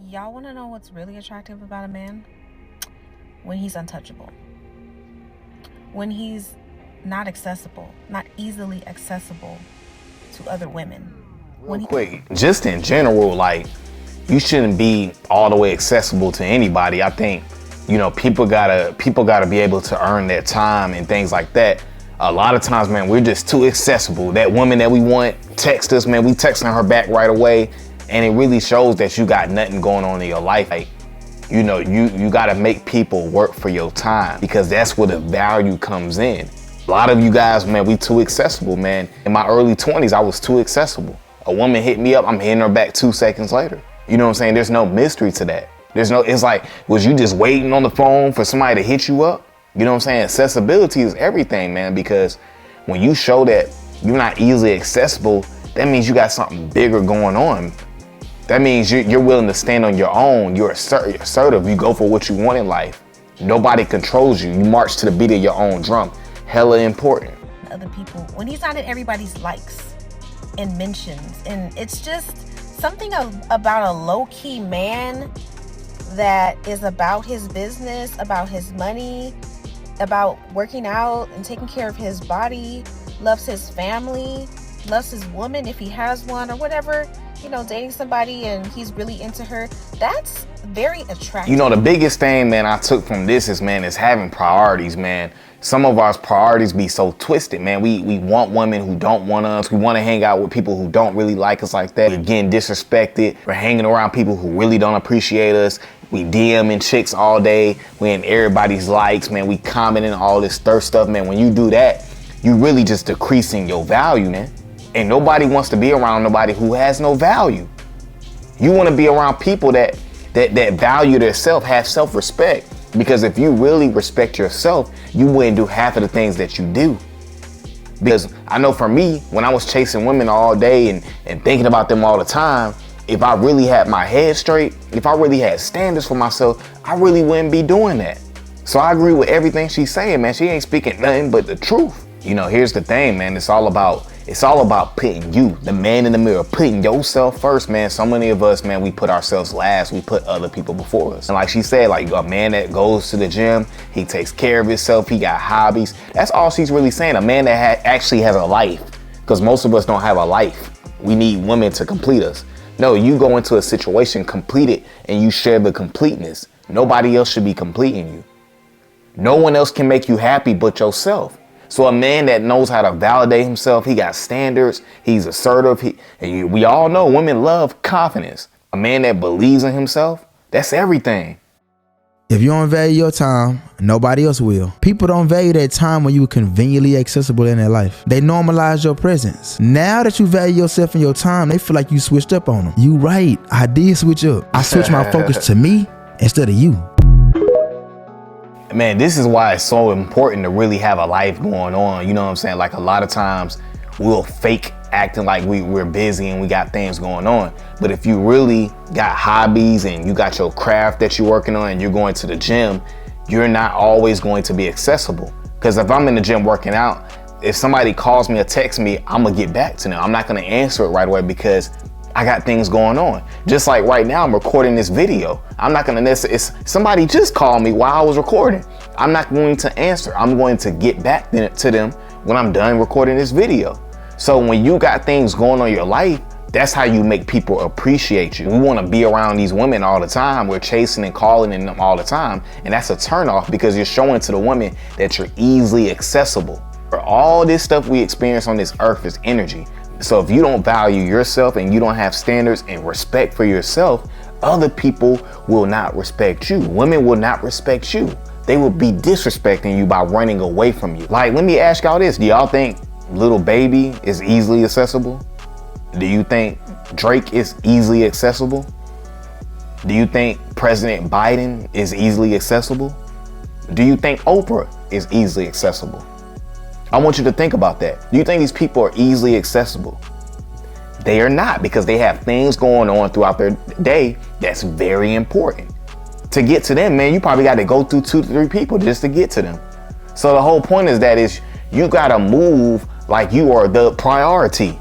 Y'all want to know what's really attractive about a man? When he's untouchable. When he's not accessible, not easily accessible to other women. Real quick, just in general, like, you shouldn't be all the way accessible to anybody. I think, people gotta be able to earn their time and things like that. A lot of times, man, we're just too accessible. That woman that we want text us, man, we texting her back right away. And it really shows that you got nothing going on in your life. Like, you gotta make people work for your time, because that's where the value comes in. A lot of you guys, man, we too accessible, man. In my early 20s, I was too accessible. A woman hit me up, I'm hitting her back 2 seconds later. You know what I'm saying? There's no mystery to that. It's like, was you just waiting on the phone for somebody to hit you up? You know what I'm saying? Accessibility is everything, man, because when you show that you're not easily accessible, that means you got something bigger going on. That means you're willing to stand on your own. You're assertive. You go for what you want in life. Nobody controls you. You march to the beat of your own drum. Hella important. Other people, when he's not in everybody's likes and mentions, and it's just something about a low-key man that is about his business, about his money, about working out and taking care of his body, loves his family, loves his woman if he has one or whatever, dating somebody and he's really into her. That's very attractive. The biggest thing, man, I took from this is having priorities, man. Some of our priorities be so twisted, man. We want women who don't want us. We want to hang out with people who don't really like us like that. We're getting disrespected. We're hanging around people who really don't appreciate us. We DMing chicks all day. We in everybody's likes, man. We commenting all this thirst stuff, man. When you do that, you really just decreasing your value, man. And nobody wants to be around nobody who has no value. You want to be around people that value themselves, have self-respect. Because if you really respect yourself, you wouldn't do half of the things that you do. Because I know for me, when I was chasing women all day and thinking about them all the time, if I really had my head straight, if I really had standards for myself, I really wouldn't be doing that. So I agree with everything she's saying, man. She ain't speaking nothing but the truth. Here's the thing, man. It's all about putting you, the man in the mirror, putting yourself first, man. So many of us, man, we put ourselves last. We put other people before us. And like she said, like a man that goes to the gym, he takes care of himself, he got hobbies. That's all she's really saying. A man that actually has a life, because most of us don't have a life. We need women to complete us. No, you go into a situation completed and you share the completeness. Nobody else should be completing you. No one else can make you happy but yourself. So a man that knows how to validate himself, he got standards, he's assertive. We all know women love confidence. A man that believes in himself, that's everything. If you don't value your time, nobody else will. People don't value that time when you were conveniently accessible in their life. They normalize your presence. Now that you value yourself and your time, they feel like you switched up on them. You right, I did switch up. I switched my focus to me instead of you. Man, this is why it's so important to really have a life going on. You know what I'm saying? Like, a lot of times we'll fake acting like we're busy and we got things going on. But if you really got hobbies and you got your craft that you're working on and you're going to the gym, you're not always going to be accessible. Because if I'm in the gym working out, if somebody calls me or texts me, I'm gonna get back to them. I'm not gonna answer it right away because I got things going on. Just like right now, I'm recording this video. I'm not gonna necessarily, somebody just called me while I was recording. I'm not going to answer. I'm going to get back to them when I'm done recording this video. So when you got things going on in your life, that's how you make people appreciate you. We wanna be around these women all the time. We're chasing and calling in them all the time. And that's a turnoff because you're showing to the women that you're easily accessible. For all this stuff we experience on this earth is energy. So if you don't value yourself and you don't have standards and respect for yourself, other people will not respect you. Women will not respect you. They will be disrespecting you by running away from you. Like, let me ask y'all this. Do y'all think Lil Baby is easily accessible? Do you think Drake is easily accessible? Do you think President Biden is easily accessible? Do you think Oprah is easily accessible? I want you to think about that. Do you think these people are easily accessible? They are not, because they have things going on throughout their day that's very important. To get to them, man, you probably got to go through 2 to 3 people just to get to them. So the whole point is you got to move like you are the priority.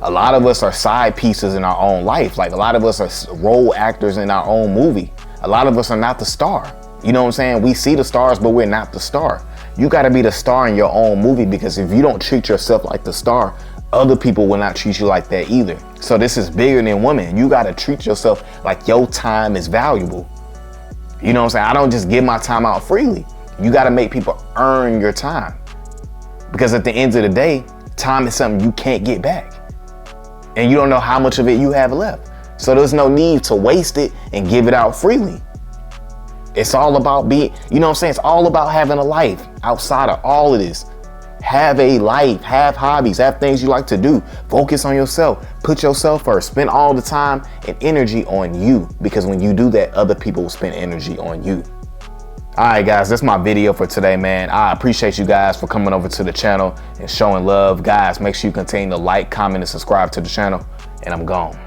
A lot of us are side pieces in our own life. Like a lot of us are role actors in our own movie. A lot of us are not the star. You know what I'm saying? We see the stars, but we're not the star. You got to be the star in your own movie, because if you don't treat yourself like the star, other people will not treat you like that either. So this is bigger than women. You got to treat yourself like your time is valuable. You know what I'm saying? I don't just give my time out freely. You got to make people earn your time, because at the end of the day, time is something you can't get back. And you don't know how much of it you have left. So there's no need to waste it and give it out freely. It's all about being, you know what I'm saying? It's all about having a life outside of all of this. Have a life, have hobbies, have things you like to do. Focus on yourself, put yourself first, spend all the time and energy on you, because when you do that, other people will spend energy on you. All right, guys, that's my video for today, man. I appreciate you guys for coming over to the channel and showing love. Guys, make sure you continue to like, comment, and subscribe to the channel, and I'm gone.